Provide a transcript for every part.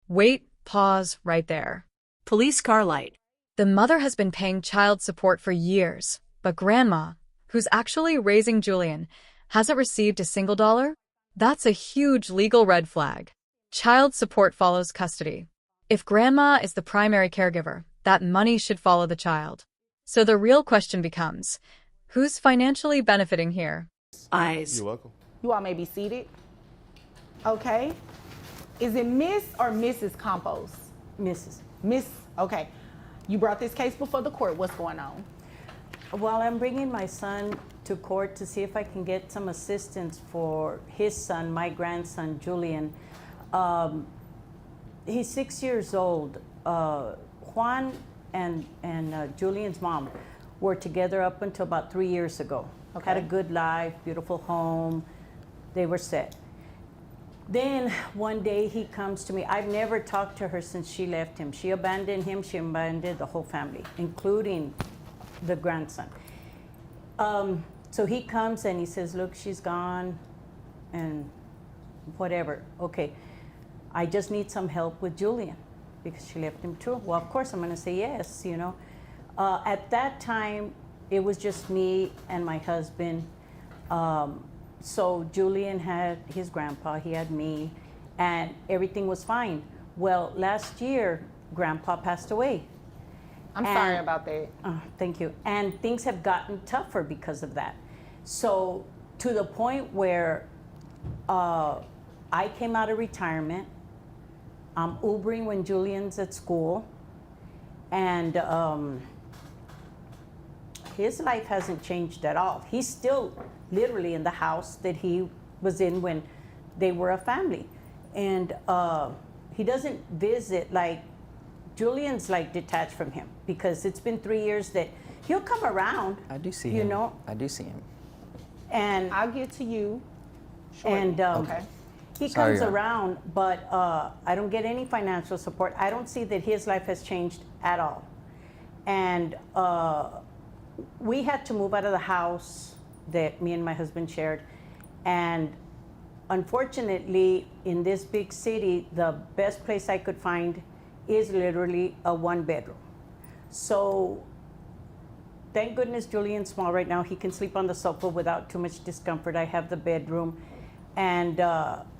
Wait, pause right there. Police car light. The mother has been paying child support for years, but grandma, who's actually raising Julian, hasn't received a single dollar? That's a huge legal red flag. Child support follows custody. If grandma is the primary caregiver, that money should follow the child. So the real question becomes, who's financially benefiting here? Eyes. You're welcome. You all may be seated. Okay. Is it Miss or Mrs. Campos? Mrs. Miss, okay. You brought this case before the court. What's going on? Well, I'm bringing my son to court to see if I can get some assistance for his son, my grandson, Julian. He's 6 years old. Juan and Julian's mom were together up until about 3 years ago. Okay. Had a good life, beautiful home. They were set. Then one day he comes to me. I've never talked to her since she left him. She abandoned him. She abandoned the whole family, including the grandson. So he comes and he says, look, she's gone and whatever. Okay, I just need some help with Julian because she left him too. Well, of course, I'm going to say yes, you know. At that time, it was just me and my husband. So Julian had his grandpa, he had me, and everything was fine. Well, last year, grandpa passed away. I'm sorry about that. Thank you. And things have gotten tougher because of that. So to the point where I came out of retirement, I'm Ubering when Julian's at school, and his life hasn't changed at all. He's still literally in the house that he was in when they were a family. And he doesn't visit, like, Julian's like detached from him because it's been 3 years that he'll come around. I do see you him. know. I do see him. And I'll get to you shortly. And okay. he Sorry, comes around, but I don't get any financial support. I don't see that his life has changed at all. And we had to move out of the house that me and my husband shared. And unfortunately, in this big city, the best place I could find is literally a one-bedroom. So thank goodness Julian's small right now. He can sleep on the sofa without too much discomfort. I have the bedroom. And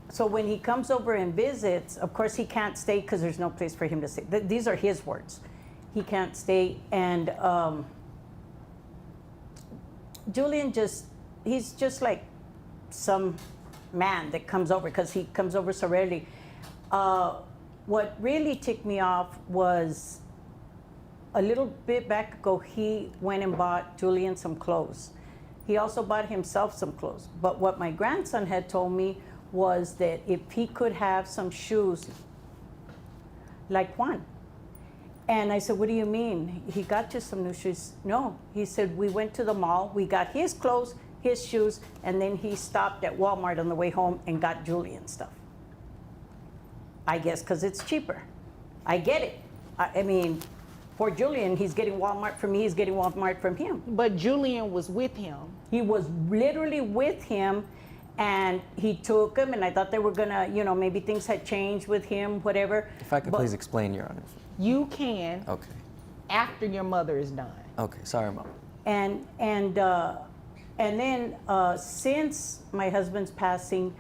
so when he comes over and visits, of course he can't stay because there's no place for him to stay. These are his words. He can't stay. And Julian he's just like some man that comes over because he comes over so rarely. What really ticked me off was a little bit back ago, he went and bought Julian some clothes. He also bought himself some clothes. But what my grandson had told me was that if he could have some shoes like Juan. And I said, what do you mean? He got you some new shoes? No, he said, we went to the mall, we got his clothes, his shoes, and then he stopped at Walmart on the way home and got Julian stuff. I guess because it's cheaper. I get it. I mean, for Julian, he's getting Walmart from me, he's getting Walmart from him. But Julian was with him. He was literally with him, and he took him, and I thought they were gonna, you know, maybe things had changed with him, whatever. If I could please explain, Your Honor. You can Okay. after your mother is done. Okay, sorry, Mom. And then since my husband's passing,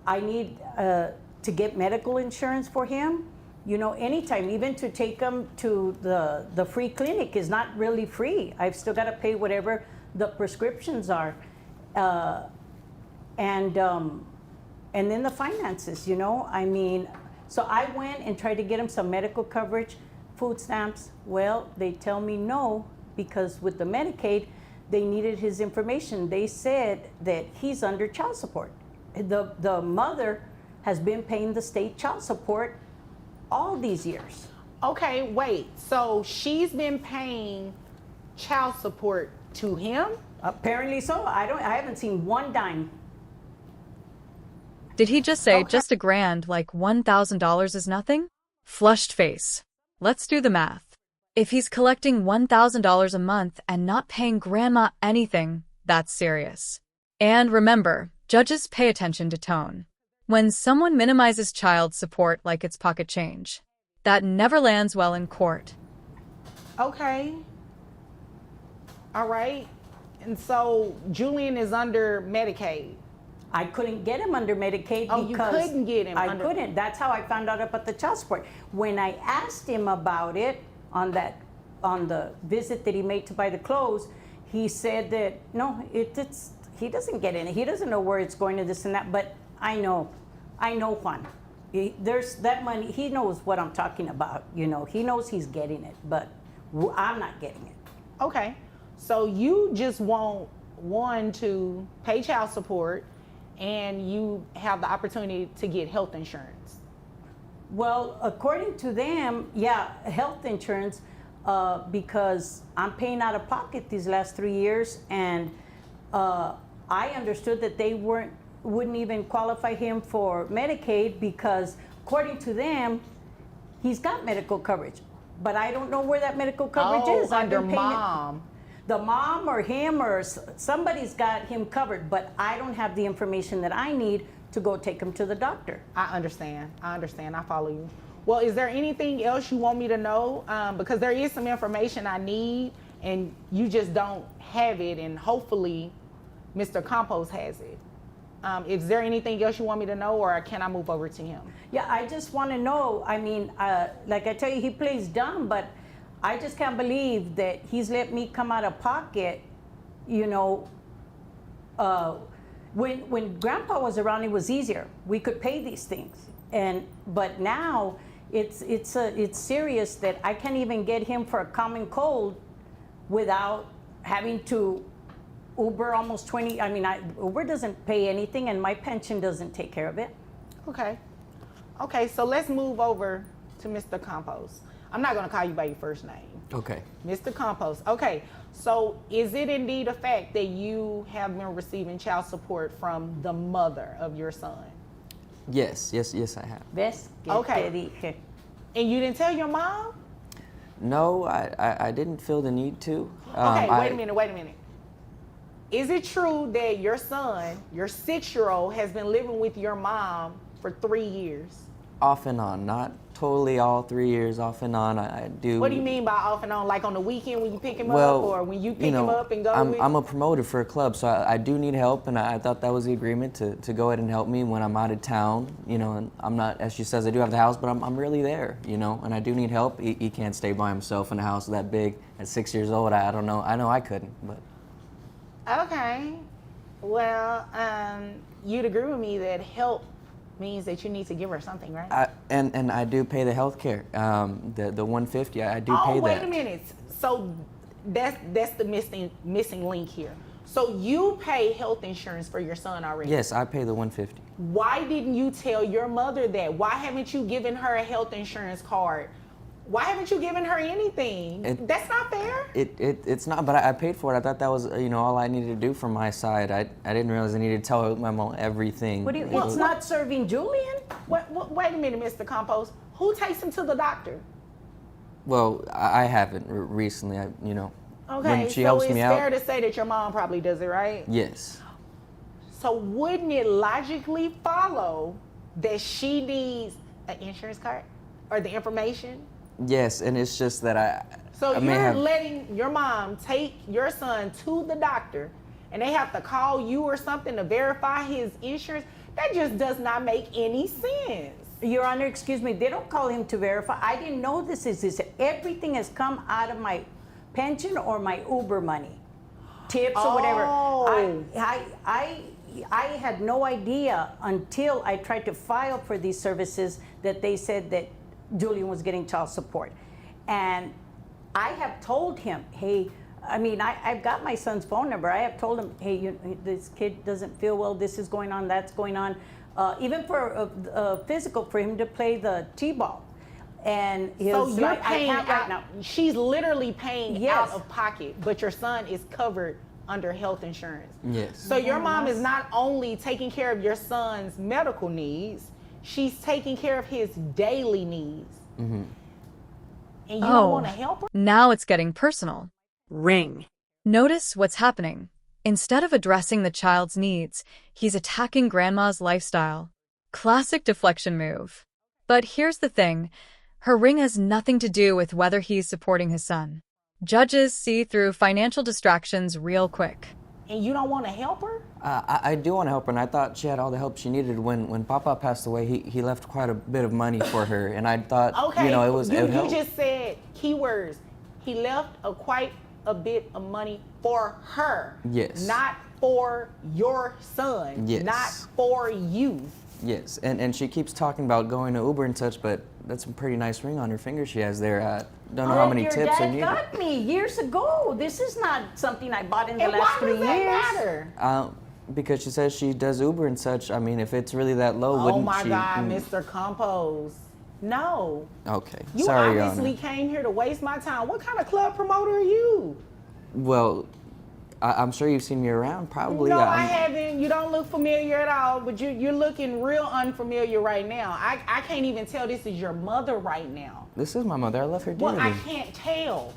I need to get medical insurance for him. You know, anytime, even to take him to the free clinic is not really free. I've still got to pay whatever the prescriptions are. And then the finances, you know, I mean, so I went and tried to get him some medical coverage, food stamps. Well, they tell me no, because with the Medicaid, they needed his information. They said that he's under child support. The mother has been paying the state child support all these years. Okay, wait. So she's been paying child support to him? Apparently so. I haven't seen one dime. Did he just say Okay. just $1,000 like $1,000 is nothing? Flushed face. Let's do the math. If he's collecting $1,000 a month and not paying grandma anything, that's serious. And remember, judges pay attention to tone. When someone minimizes child support like it's pocket change, that never lands well in court. Okay. All right. And so Julian is under Medicaid. I couldn't get him under Medicaid Oh, you because couldn't get him I under- couldn't. That's how I found out about the child support. When I asked him about it on the visit that he made to buy the clothes, he said that no, it's he doesn't get any. He doesn't know where it's going to this and that. But I know Juan. There's that money. He knows what I'm talking about. You know, he knows he's getting it, but I'm not getting it. Okay. So you just want one to pay child support and you have the opportunity to get health insurance. Well, according to them, yeah, health insurance, because I'm paying out of pocket these last 3 years, and I understood that they wouldn't even qualify him for Medicaid because, according to them, he's got medical coverage. But I don't know where that medical coverage is. I've Under been paying it. mom. The mom or him or somebody's got him covered, but I don't have the information that I need to go take him to the doctor. I understand. I follow you. Well, is there anything else you want me to know? Because there is some information I need and you just don't have it, and hopefully Mr. Campos has it. Is there anything else you want me to know, or can I move over to him? Yeah, I just want to know. I mean, like I tell you, he plays dumb, but I just can't believe that he's let me come out of pocket. You know, when Grandpa was around, it was easier. We could pay these things, but now it's serious that I can't even get him for a common cold without having to Uber almost 20. I mean, Uber doesn't pay anything, and my pension doesn't take care of it. Okay, so let's move over to Mr. Campos. I'm not going to call you by your first name. Okay. Mr. Campos. Okay, so is it indeed a fact that you have been receiving child support from the mother of your son? Yes, I have. ¿Ves? Que Okay. te dije. And you didn't tell your mom? No, I didn't feel the need to. Okay, wait a minute. Is it true that your son, your 6-year-old, has been living with your mom for 3 years? Off and on, not totally all 3 years, off and on. I do. What do you mean by off and on? Like on the weekend when you pick him Well, up, or when you pick him up and go with? I'm a promoter for a club, so I do need help, and I thought that was the agreement to go ahead and help me when I'm out of town, you know, and I'm not, as she says, I do have the house, but I'm really there, you know, and I do need help. He can't stay by himself in a house that big at 6 years old. I don't know. I know I couldn't, but. Okay. Well, you'd agree with me that help means that you need to give her something, right? And I do pay the health care, the $150. I do pay that. Oh, wait a minute. So that's the missing link here. So you pay health insurance for your son already? Yes, I pay the $150. Why didn't you tell your mother that? Why haven't you given her a health insurance card? Why haven't you given her anything? That's not fair. It's not, but I paid for it. I thought that was, you know, all I needed to do from my side. I didn't realize I needed to tell my mom everything. What do you? It's not serving Julian. Wait a minute, Mr. Campos. Who takes him to the doctor? Well, I haven't recently. You know, Okay, when she so helps it's me fair out. to say that your mom probably does it, right? Yes. So wouldn't it logically follow that she needs an insurance card or the information? Yes, and it's just that So I may you're have, letting your mom take your son to the doctor and they have to call you or something to verify his insurance? That just does not make any sense. Your Honor, excuse me, they don't call him to verify. I didn't know this is everything has come out of my pension or my Uber money, tips or whatever. Oh. I had no idea until I tried to file for these services that they said that Julian was getting child support. And I have told him, hey, I mean, I've got my son's phone number. I have told him, hey, this kid doesn't feel well, this is going on, that's going on. Even for physical, for him to play the T-ball. And so his, you're paying I can't out, right now. she's literally paying Yes. out of pocket, but your son is covered under health insurance. yes. So your mom is not only taking care of your son's medical needs, she's taking care of his daily needs. Mm-hmm. And you don't want to help her? Now it's getting personal. Ring. Notice what's happening. Instead of addressing the child's needs, he's attacking grandma's lifestyle. Classic deflection move. But here's the thing. Her ring has nothing to do with whether he's supporting his son. Judges see through financial distractions real quick. And you don't want to help her? I do want to help her, and I thought she had all the help she needed. When Papa passed away, he left quite a bit of money for her, and I thought, Okay, it would help. You just said keywords. He left quite a bit of money for her. Yes. Not for your son. Yes. Not for you. Yes, and she keeps talking about going to Uber and such, but that's a pretty nice ring on her finger she has there. Don't know how many tips are Your dad needed. got me years ago. This is not something I bought in the And last why 3 does years. that matter? Because she says she does Uber and such. I mean, if it's really that low, Oh wouldn't my she? God, Mr. Compose. No. Okay, You sorry, Your obviously Honor. came here to waste my time. What kind of club promoter are you? Well, I'm sure you've seen me around, probably. No, I haven't. You don't look familiar at all, but you're looking real unfamiliar right now. I can't even tell this is your mother right now. This is my mother. I love her dearly. Well, I can't tell.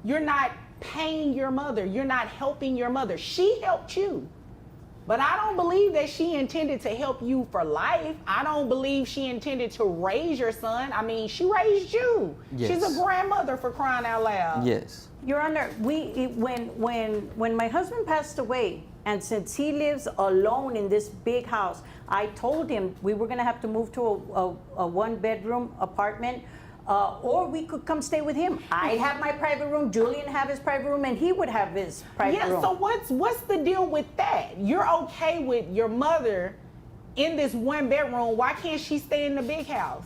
You're not paying your mother. You're not helping your mother. She helped you. But I don't believe that she intended to help you for life. I don't believe she intended to raise your son. I mean, she raised you. Yes. She's a grandmother, for crying out loud. Yes. Your Honor, when my husband passed away, and since he lives alone in this big house, I told him we were going to have to move to a one-bedroom apartment, or we could come stay with him. I'd have my private room, Julian have his private room, and he would have his private room. Yeah, so what's the deal with that? You're okay with your mother in this one bedroom. Why can't she stay in the big house?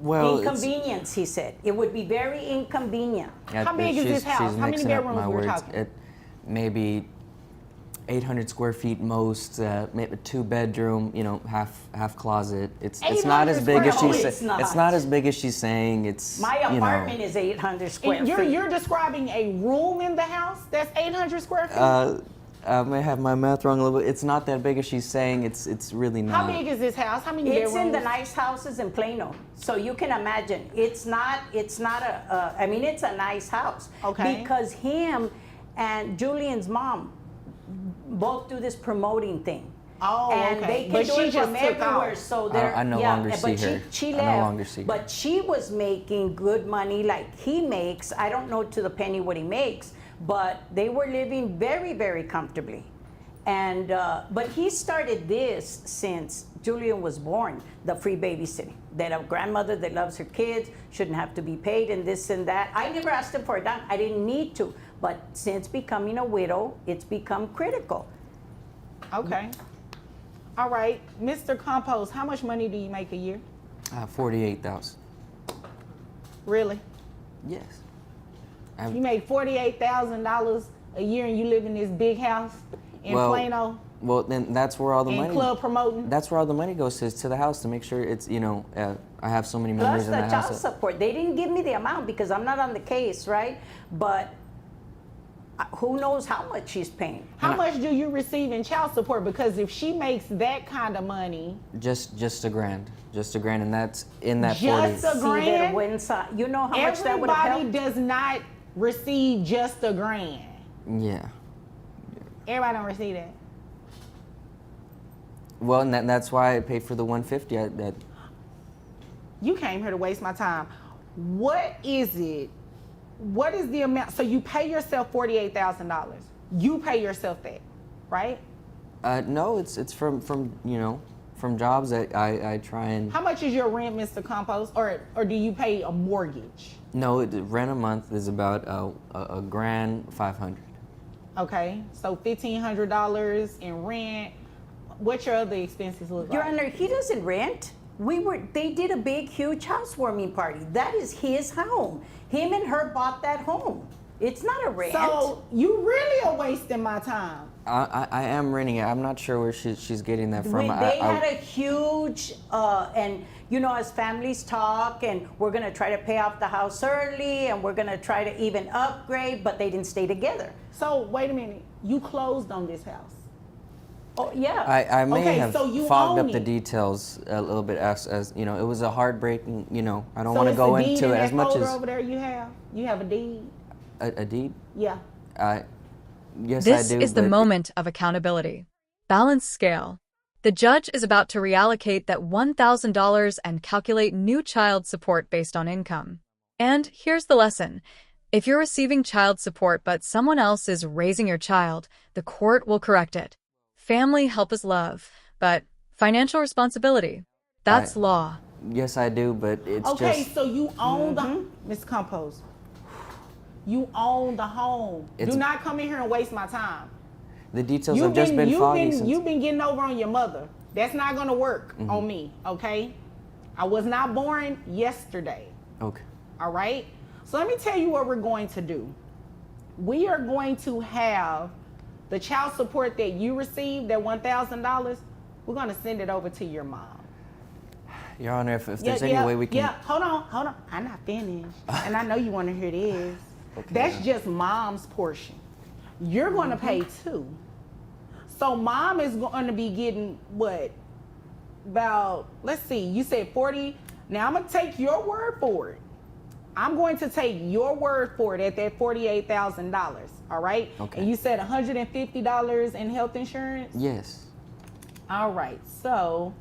Well, Inconvenience, he said. It would be very inconvenient. How big is this house? She's How many mixing up bedrooms my we're words. talking? Maybe 800 square feet most, maybe 2-bedroom, half closet. It's not as 800 big as square she's feet. saying. It's not as big as she's saying. It's My apartment is 800 square And feet. you're describing a room in the house that's 800 square feet? I may have my math wrong a little bit. It's not that big as she's saying. It's really not. How big is this house? How many It's bedrooms? in the nice houses in Plano, so you can imagine. It's not I mean, it's a nice house. Okay. Because him and Julian's mom both do this promoting thing. Oh, and okay. they can But do she it just from took everywhere. off. So they're I no yeah, longer but see her. She I left, no longer see her. but she was making good money like he makes. I don't know to the penny what he makes, but they were living very, very comfortably. And but he started this since Julian was born, the free babysitting. That a grandmother that loves her kids shouldn't have to be paid and this and that. I never asked him for a dime. I didn't need to. But since becoming a widow, it's become critical. Okay. All right. Mr. Compose, how much money do you make a year? 48,000. Really? Yes. You make $48,000 a year and you live in this big house in Plano Well, then that's where all the and money. club promoting? That's where all the money goes to the house to make sure it's I have so many members Plus in the the child house. support. They didn't give me the amount because I'm not on the case, right? But who knows how much she's paying. How much do you receive in child support? Because if she makes that kind of money, Just $1,000, and that's in that Just 40. a grand? See that when you know how much that would have everybody helped? does not receive just a grand. Yeah. Everybody don't receive that. Well, and that's why I paid for the 150. You came here to waste my time. What is it? What is the amount? So you pay yourself $48,000. You pay yourself that, right? No, it's from jobs that I try and. How much is your rent, Mr. Compose, or do you pay a mortgage? No, rent a month is about a grand 500. Okay, so $1,500 in rent. What your other expenses look Your like? Honor, he doesn't rent. They did a big, huge housewarming party. That is his home. Him and her bought that home. It's not a rent. So you really are wasting my time. I am renting it. I'm not sure where she's getting that from. They had a huge, and as families talk, and we're going to try to pay off the house early, and we're going to try to even upgrade, but they didn't stay together. So wait a minute, you closed on this house. Oh, yeah. I may Okay, have so you fogged own up the it. details a little bit as it was a heartbreaking. I don't So want to it's go a deed into in it that as much folder as over there you have a deed. a deed. Yeah. Yes, This I do. is the but moment of accountability. Balance scale. The judge is about to reallocate that $1,000 and calculate new child support based on income. And here's the lesson. If you're receiving child support but someone else is raising your child, the court will correct it. Family help is love, but financial responsibility, that's law. Yes, I do, but it's Okay, just... so you own the Miss Compose. You own the home. Do not come in here and waste my time. The details have just been foggy since... You've been getting over on your mother. That's not gonna work on me, okay? I was not born yesterday. Okay. All right? So let me tell you what we're going to do. We are going to have the child support that you received, that $1,000, we're gonna send it over to your mom. Your Honor, if there's any way we can... Yeah, hold on. I'm not finished. And I know you wanna hear this. Okay. That's just mom's portion. You're gonna pay too. So mom is gonna be getting what? About, let's see, you said 40. Now I'm gonna take your word for it. I'm going to take your word for it at that $48,000, all right? Okay. And you said $150 in health insurance? Yes. All right, so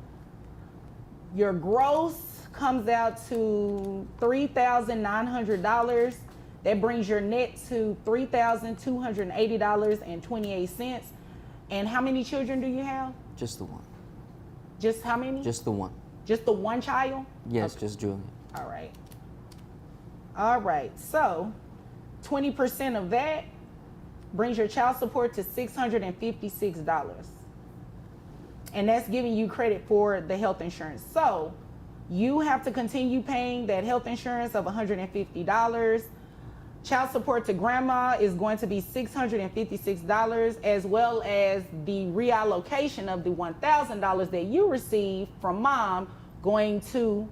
your gross comes out to $3,900. That brings your net to $3,280.28. And how many children do you have? Just the one. Just how many? Just the one. Just the one child? Yes, Okay. just Julian. All right. All right, so 20% of that brings your child support to $656. And that's giving you credit for the health insurance. So you have to continue paying that health insurance of $150. Child support to grandma is going to be $656, as well as the reallocation of the $1,000 that you received from mom going to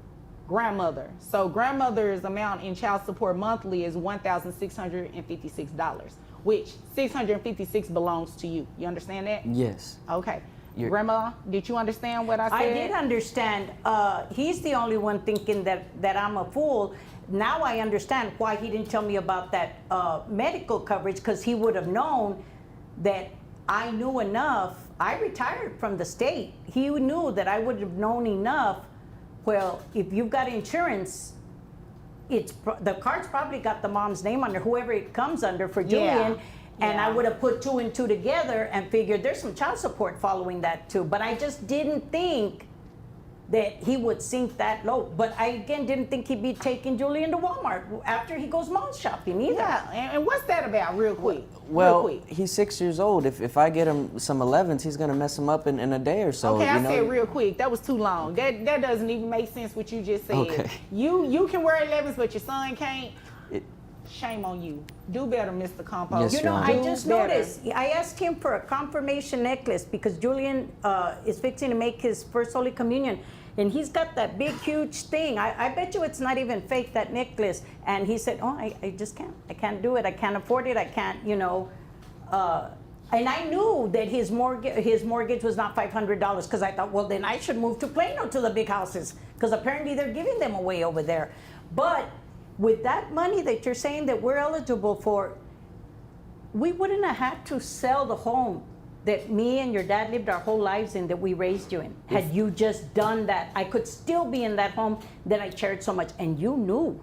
grandmother. So grandmother's amount in child support monthly is $1,656, which $656 belongs to you. You understand that? Yes. Okay. Grandma, did you understand what I said? I did understand. He's the only one thinking that I'm a fool. Now I understand why he didn't tell me about that medical coverage, because he would have known that I knew enough. I retired from the state. He knew that I would have known enough. Well, if you've got insurance, the card's probably got the mom's name under, whoever it comes under for Julian. And I would have put two and two together and figured there's some child support following that too. But I just didn't think that he would sink that low. But I, again, didn't think he'd be taking Julian to Walmart after he goes mall shopping either. Yeah, and what's that about real quick? Well, real quick. he's 6 years old. If I get him some 11s, he's going to mess him up in a day or so. Okay, I know? said real quick. That was too long. That doesn't even make sense what you just said. Okay. You can wear 11s, but your son can't. Shame on you. Do better, Mr. Compost. Yes, You know, Your I Honor. just noticed, I asked him for a confirmation necklace because Julian is fixing to make his first Holy Communion. And he's got that big, huge thing. I bet you it's not even fake, that necklace. And he said, oh, I just can't. I can't do it. I can't afford it. I can't, you know. And I knew that his mortgage was not $500, because I thought, well, then I should move to Plano to the big houses, because apparently they're giving them away over there. But with that money that you're saying that we're eligible for, we wouldn't have had to sell the home that me and your dad lived our whole lives in, that we raised you in. Had you just done that, I could still be in that home that I cherished so much. And you knew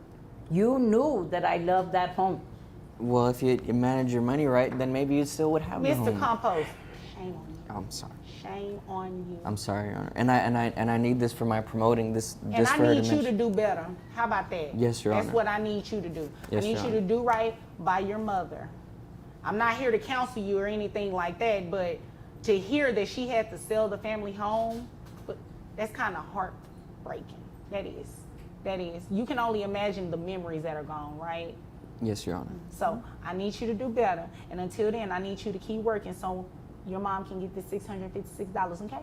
that I loved that home. Well, if you manage your money right, then maybe you still would have the home. Mr. Compost, shame on you. I'm sorry. Shame on you. I'm sorry, Your Honor. And I need this for my promoting this. And just I for her need to you mention. to do better. How about that? Yes, Your Honor. That's what I need you to do. Yes, I need Your you to Honor. do right by your mother. I'm not here to counsel you or anything like that, but to hear that she had to sell the family home, but that's kind of heartbreaking. That is. You can only imagine the memories that are gone, right? Yes, Your Honor. So I need you to do better. And until then, I need you to keep working so your mom can get the $656, okay?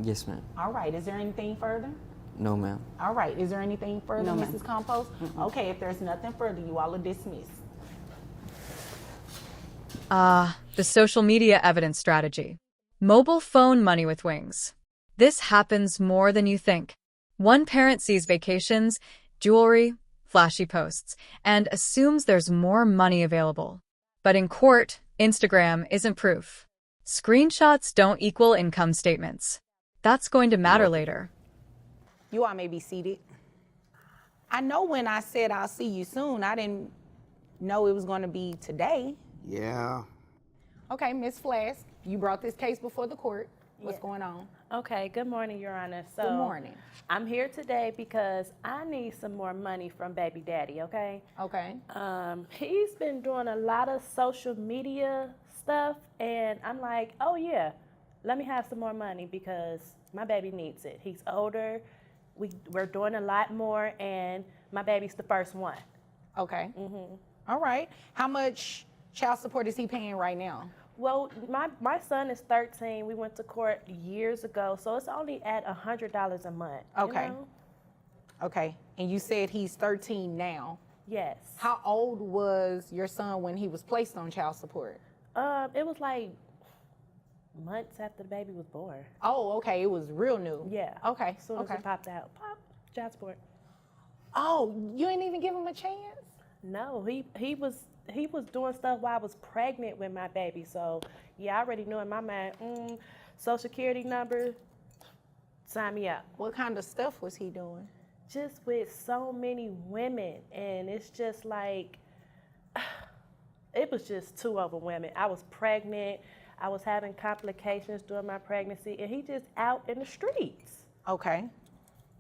Yes, ma'am. All right. Is there anything further? No, ma'am. All right. Is there anything further, No, ma'am. Mrs. Compost? Okay. If there's nothing further, you all are dismissed. The social media evidence strategy. Mobile phone money with wings. This happens more than you think. One parent sees vacations, jewelry, flashy posts, and assumes there's more money available. But in court, Instagram isn't proof. Screenshots don't equal income statements. That's going to matter later. You all may be seated. I know when I said I'll see you soon, I didn't know it was going to be today. Yeah. Okay, Miss Flask, you brought this case before the court. What's going on? Okay, good morning, Your Honor. So, Good morning. I'm here today because I need some more money from baby daddy, okay? Okay. He's been doing a lot of social media stuff, and I'm like, oh yeah, let me have some more money because my baby needs it. He's older, we're doing a lot more, and my baby's the first one. Okay. All right. How much child support is he paying right now? Well, my son is 13. We went to court years ago, so it's only at $100 a month. Okay. You know? Okay. And you said he's 13 now. Yes. How old was your son when he was placed on child support? It was like months after the baby was born. Oh, okay. It was real new. Yeah. Okay. As soon as Okay. it popped out, pop, child support. Oh, you didn't even give him a chance? No, he was doing stuff while I was pregnant with my baby. So yeah, I already knew in my mind, social security number, sign me up. What kind of stuff was he doing? Just with so many women, and it's just like, it was just too overwhelming. I was pregnant, I was having complications during my pregnancy, and he just out in the streets. Okay.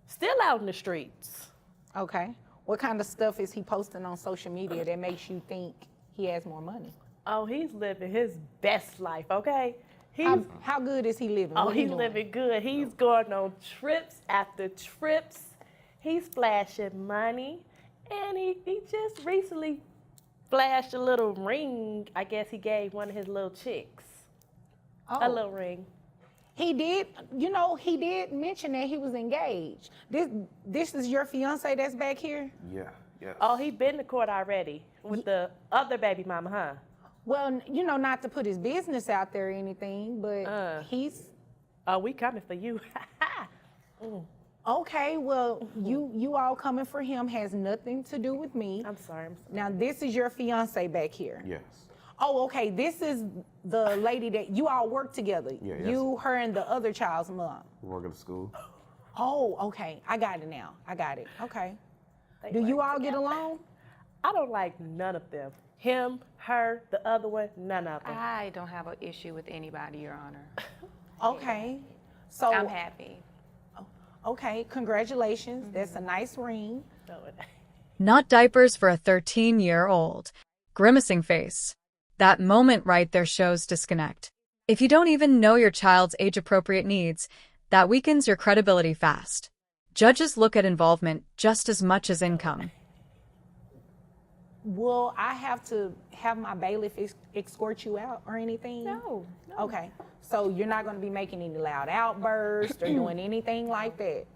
Still out in the streets. Okay. What kind of stuff is he posting on social media that makes you think he has more money? Oh, he's living his best life, okay? How good is he living? Oh, What he he's doing? living good. He's going on trips after trips. He's flashing money. And he just recently flashed a little ring. I guess he gave one of his little chicks. A little ring. He did, he did mention that he was engaged. This is your fiance that's back here? Yeah. Yes. Oh, he been to court already with the other baby mama, huh? Well, not to put his business out there or anything, but he's... Oh, we coming for you. Okay, well, you all coming for him has nothing to do with me. I'm sorry. Now, this is your fiance back here. Yes. Oh, okay, this is the lady that you all work together. Yeah, yes. You, her, and the other child's mom. We work at the school. Oh, okay, I got it now. I got it, okay. Do you all get along? I don't like none of them. Him, her, the other one, none of them. I don't have an issue with anybody, Your Honor. Okay, so... I'm happy. Okay, congratulations. That's a nice ring. No, it ain't. Not diapers for a 13-year-old. Grimacing face. That moment right there shows disconnect. If you don't even know your child's age-appropriate needs, that weakens your credibility fast. Judges look at involvement just as much as income. Will I have to have my bailiff escort you out or anything? No. Okay, so you're not going to be making any loud outbursts or doing anything like that?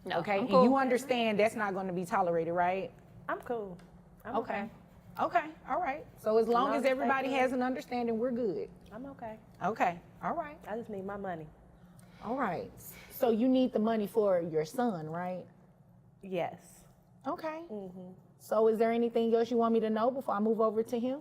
No, Okay, I'm and cool. you understand that's not going to be tolerated, right? I'm cool. I'm Okay, all right. So as long as everybody has an understanding, we're good. I'm okay. Okay, all right, I just need my money. all right. So you need the money for your son, right? Yes. Okay. So is there anything else you want me to know before I move over to him?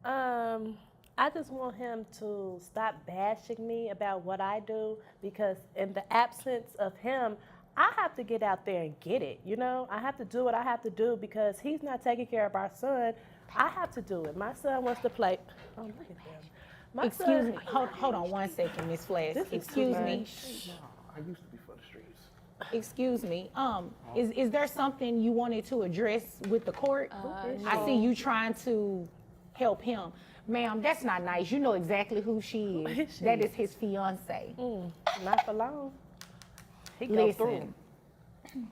I just want him to stop bashing me about what I do, because in the absence of him, I have to get out there and get it, I have to do what I have to do because he's not taking care of our son. I have to do it. My son wants to play. Oh, look at him. My Excuse son, me. Hold on one second, Miss Flash. This is Excuse too me. much. I used to be for the streets. Excuse me. Is there something you wanted to address with the court? I see you trying to help him. Ma'am, that's not nice. You know exactly who she is. That is his fiance. Not for long. He go through. Listen,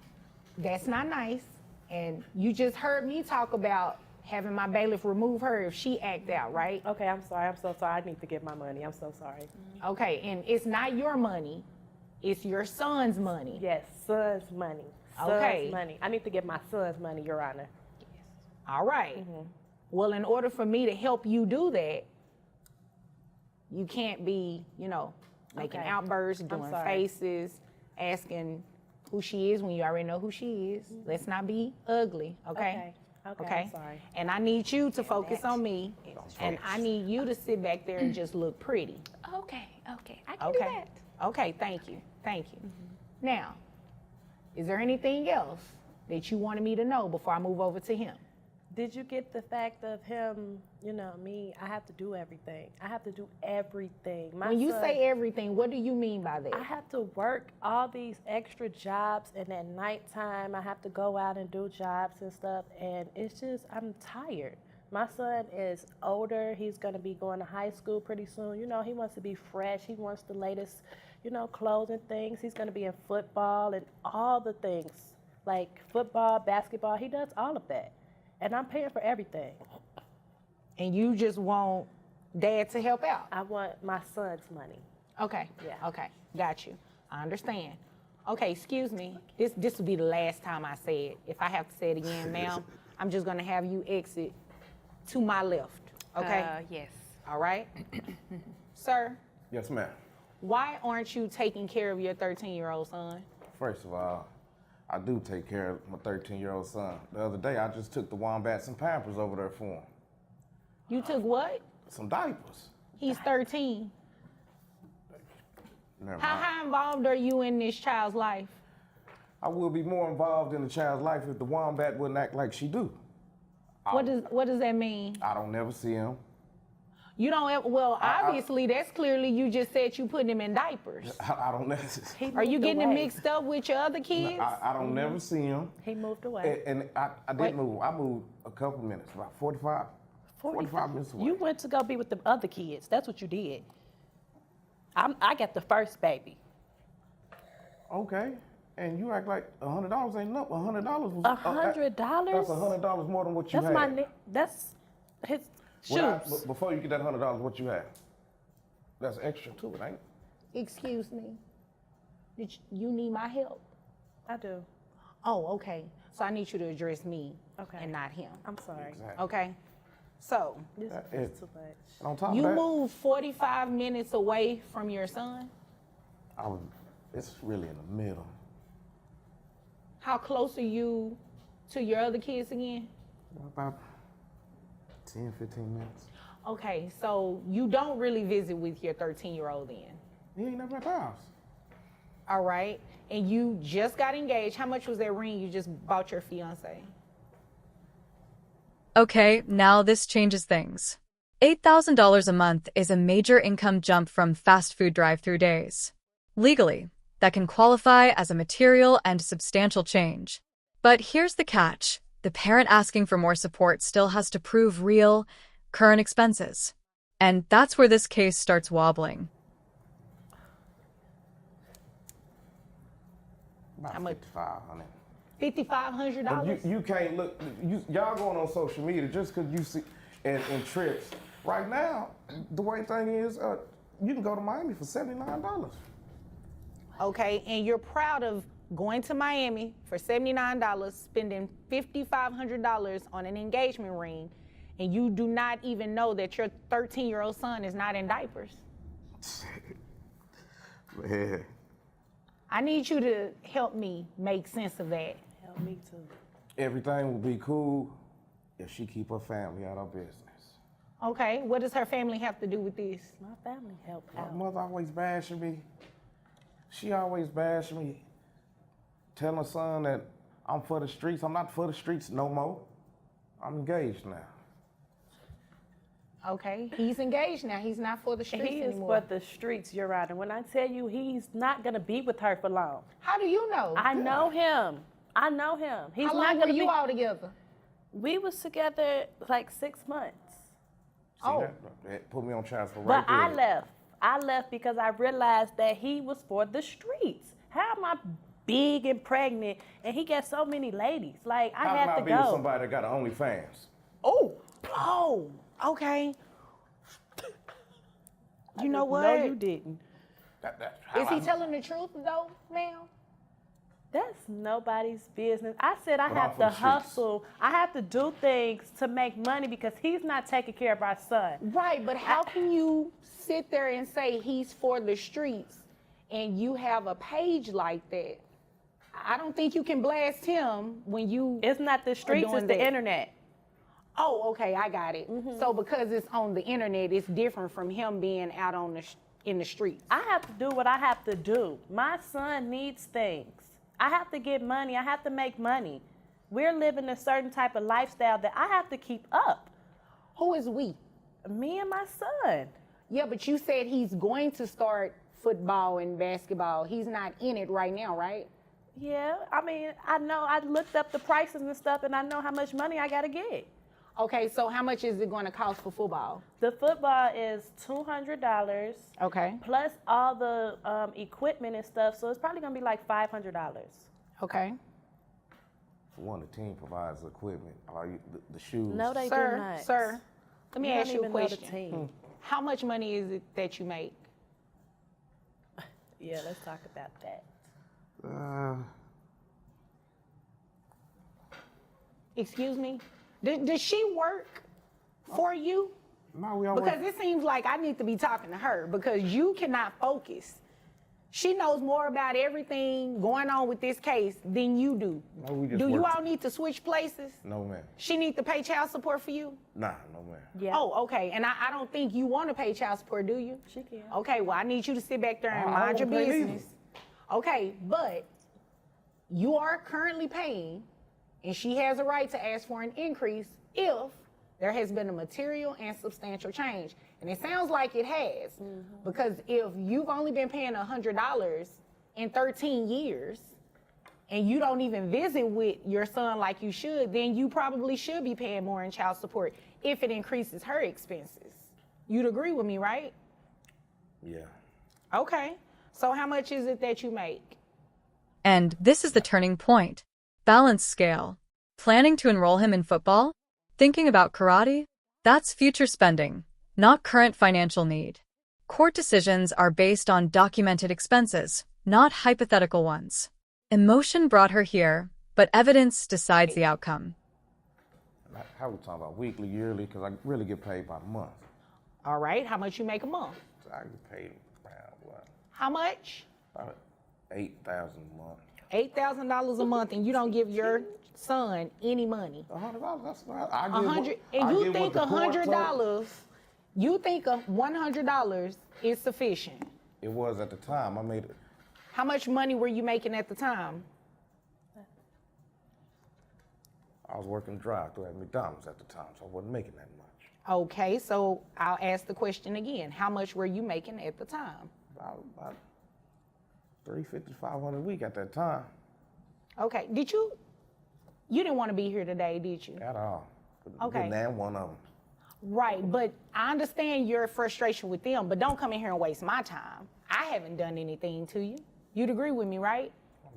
that's not nice. And you just heard me talk about having my bailiff remove her if she act out, right? Okay, I'm sorry. I'm so sorry. I need to get my money. I'm so sorry. Okay, and it's not your money. It's your son's money. Yes, son's money. Son's Okay. money. I need to get my son's money, Your Honor. All right. Well, in order for me to help you do that, you can't be, making Okay. outbursts, doing sorry. faces, asking who she is when you already know who she is. Let's not be ugly, okay? Okay, I'm sorry. And I need you to focus on me, and I need you to sit back there and just look pretty. Okay, I can do Okay. that. Okay, thank you. Thank you. Now, is there anything else that you wanted me to know before I move over to him? Did you get the fact of him, you know, me, I have to do everything. I have to do everything. When you say everything, what do you mean by that? I have to work all these extra jobs, and at nighttime, I have to go out and do jobs and stuff, and it's just, I'm tired. My son is older. He's going to be going to high school pretty soon. You know, he wants to be fresh. He wants the latest, you know, clothes and things. He's going to be in football and all the things, like football, basketball. He does all of that. And I'm paying for everything. And you just want dad to help out? I want my son's money. Okay. Yeah. Okay. Got you. I understand. Okay, excuse me. This will be the last time I say it. If I have to say it again, ma'am, I'm just gonna have you exit to my left. Okay? Yes. All right? Sir, Yes, ma'am. why aren't you taking care of your 13-year-old son? First of all, I do take care of my 13-year-old son. The other day, I just took the Wombats and Pampers over there for him. You took what? Some diapers. He's 13. Never mind. How involved are you in this child's life? I will be more involved in the child's life if the Wombat wouldn't act like she do. What does that mean? I don't never see him. You don't ever, well, obviously, that's clearly you just said you put him in diapers. I don't never. Are you getting him mixed up with your other kids? I don't never see him. He moved away. And I did move. I moved a couple minutes, about 45 minutes away. You went to go be with the other kids. That's what you did. I got the first baby. Okay. And you act like $100 ain't enough. $100 was $100? That's $100 more than what you had. That's his Well, shoes. before you get that $100, what you have? That's extra too, it ain't? Excuse me. Did you need my help? I do. Oh, okay. So I need you to address me Okay. and not him. I'm sorry. Exactly. Okay? So, This That is is- too much. And on top you of that, moved 45 minutes away from your son? it's really in the middle. How close are you to your other kids again? About 10, 15 minutes. Okay, so you don't really visit with your 13-year-old then? He ain't never at the house. All right. And you just got engaged. How much was that ring you just bought your fiance? Okay, now this changes things. $8,000 a month is a major income jump from fast food drive-through days. Legally, that can qualify as a material and substantial change. But here's the catch. The parent asking for more support still has to prove real, current expenses. And that's where this case starts wobbling. About How much? $5,500. $5,500? But you can't look, y'all going on social media just because you see, and trips. Right now, the way thing is, you can go to Miami for $79. Okay, and you're proud of going to Miami for $79, spending $5,500 on an engagement ring, and you do not even know that your 13-year-old son is not in diapers. Man, I need you to help me make sense of that. Help me too. everything will be cool if she keep her family out of business. Okay, what does her family have to do with this? My family helped My out. mother always bashing me. She always bashing me. Tell her son that I'm for the streets. I'm not for the streets no more. I'm engaged now. Okay, he's engaged now. He's not for the streets He is anymore. for the streets, Your Honor. When I tell you he's not going to be with her for long. How do you know? I know him. I know him. He's How not long were going to you be. all together? We was together like 6 months. See Oh. that put me on trial for But right I left. I left because I realized that he was for the streets. How am I big and pregnant and he got so many ladies? Like, I How had can to I be with go. somebody that got an OnlyFans? Oh, okay. You know what? No, you didn't. Is he telling the truth though, ma'am? That's nobody's business. I said I But have I'm for to the streets. hustle. I have to do things to make money because he's not taking care of our son. Right, but how can you sit there and say he's for the streets and you have a page like that? I don't think you can blast him when you. It's not the streets, doing it's the that. internet. Oh, okay, I got it. So because it's on the internet, it's different from him being out in the streets. I have to do what I have to do. My son needs things. I have to get money. I have to make money. We're living a certain type of lifestyle that I have to keep up. Who is we? Me and my son. Yeah, but you said he's going to start football and basketball. He's not in it right now, right? Yeah, I mean, I know I looked up the prices and stuff, and I know how much money I got to get. Okay, so how much is it going to cost for football? The football is $200. Okay. Plus all the equipment and stuff, so it's probably going to be like $500. Okay. For one, the team provides the equipment, the shoes. No, they do Sir, not. sir, let me You ask don't you a even know the question. team. How much money is it that you make? Yeah, let's talk about that. Excuse me? Does she work for you? No, we all Because it seems like I need to be talking to her because you cannot focus. She knows more about everything going on with this case than you do. No, we just Do you work all need to switch places? No, ma'am. She need to pay child support for you? Nah, no, ma'am. Yeah. Oh, okay. And I don't think you want to pay child support, do you? She can. Okay, well, I need you to sit back there and I mind your don't pay business. Okay, but you are currently paying, and she has a right to ask for an increase if there has been a material and substantial change. And it sounds like it has, because if you've only been paying $100 in 13 years, and you don't even visit with your son like you should, then you probably should be paying more in child support if it increases her expenses. You'd agree with me, right? Yeah. Okay. So how much is it that you make? And this is the turning point. Balance scale. Planning to enroll him in football? Thinking about karate? That's future spending, not current financial need. Court decisions are based on documented expenses, not hypothetical ones. Emotion brought her here, but evidence decides the outcome. How we talking about weekly, yearly? Because I really get paid by the month. All right. How much you make a month? So I get paid around what? How much? About $8,000 a month. $8,000 a month, and you don't give your son any money. $100. That's not. I $100, and you think $100? You think $100 is sufficient? It was at the time. I made it. How much money were you making at the time? I was working drive-through at McDonald's at the time, so I wasn't making that much. Okay, so I'll ask the question again. How much were you making at the time? About $350, $500 a week at that time. Okay, you didn't want to be here today, did you? At all. Okay. Didn't have one of them. Right, but I understand your frustration with them, but don't come in here and waste my time. I haven't done anything to you. You'd agree with me, right?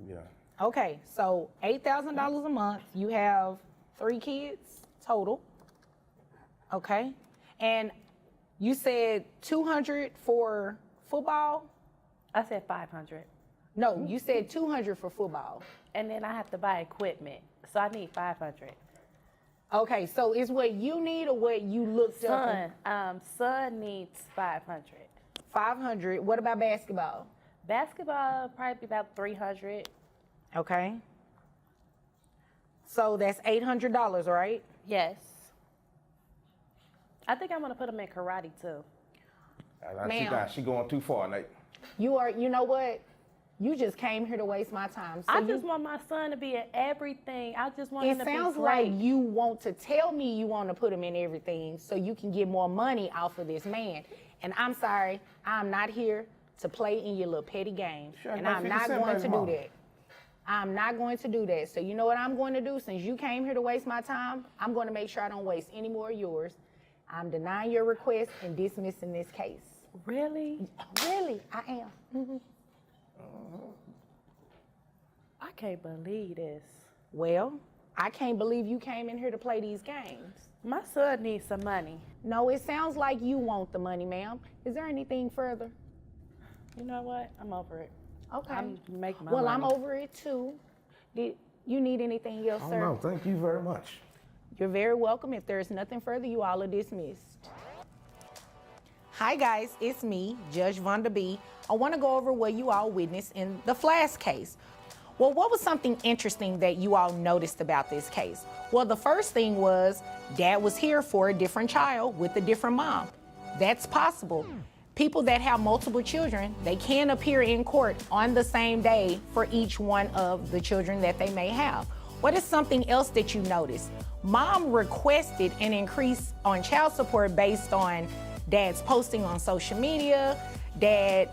Yeah. Okay, so $8,000 a month. You have 3 kids total. Okay, and you said $200 for football? I said 500. No, you said $200 for football. And then I have to buy equipment, so I need 500. Okay, so is what you need or what you looked up? Son needs 500. 500. What about basketball? Basketball probably be about 300. Okay. So that's $800, right? Yes. I think I'm gonna put him in karate too. Ma'am. She going too far, Nate. You know what? You just came here to waste my time. So I just want my son to be in everything. I just want him to be It sounds great. like you want to tell me you want to put him in everything so you can get more money off of this man. And I'm sorry, I'm not here to play in your little petty games. Sure, and but I'm 50 not cent going baby to do mama. that. I'm not going to do that. So you know what I'm going to do? Since you came here to waste my time, I'm going to make sure I don't waste any more of yours. I'm denying your request and dismissing this case. Really? Really, I am. Mm-hmm. I can't believe this. Well, I can't believe you came in here to play these games. My son needs some money. No, it sounds like you want the money, ma'am. Is there anything further? You know what? I'm over it. Okay. I'm making my Well, money. I'm over it too. Did you need anything else, Oh, sir? no, thank you very much. You're very welcome. If there's nothing further, you all are dismissed. Hi guys, it's me, Judge Vonda B. I want to go over what you all witnessed in the Flash case. Well, what was something interesting that you all noticed about this case? Well, the first thing was Dad was here for a different child with a different mom. That's possible. people that have multiple children, they can appear in court on the same day for each one of the children that they may have. What is something else that you noticed? Mom requested an increase on child support based on dad's posting on social media, dad,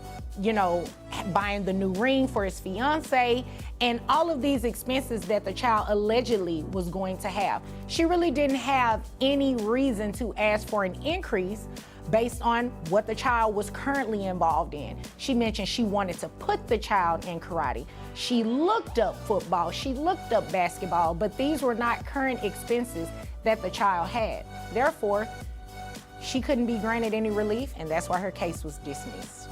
buying the new ring for his fiance, and all of these expenses that the child allegedly was going to have. She really didn't have any reason to ask for an increase based on what the child was currently involved in. She mentioned she wanted to put the child in karate. She looked up football, she looked up basketball, but these were not current expenses that the child had. Therefore, she couldn't be granted any relief, and that's why her case was dismissed.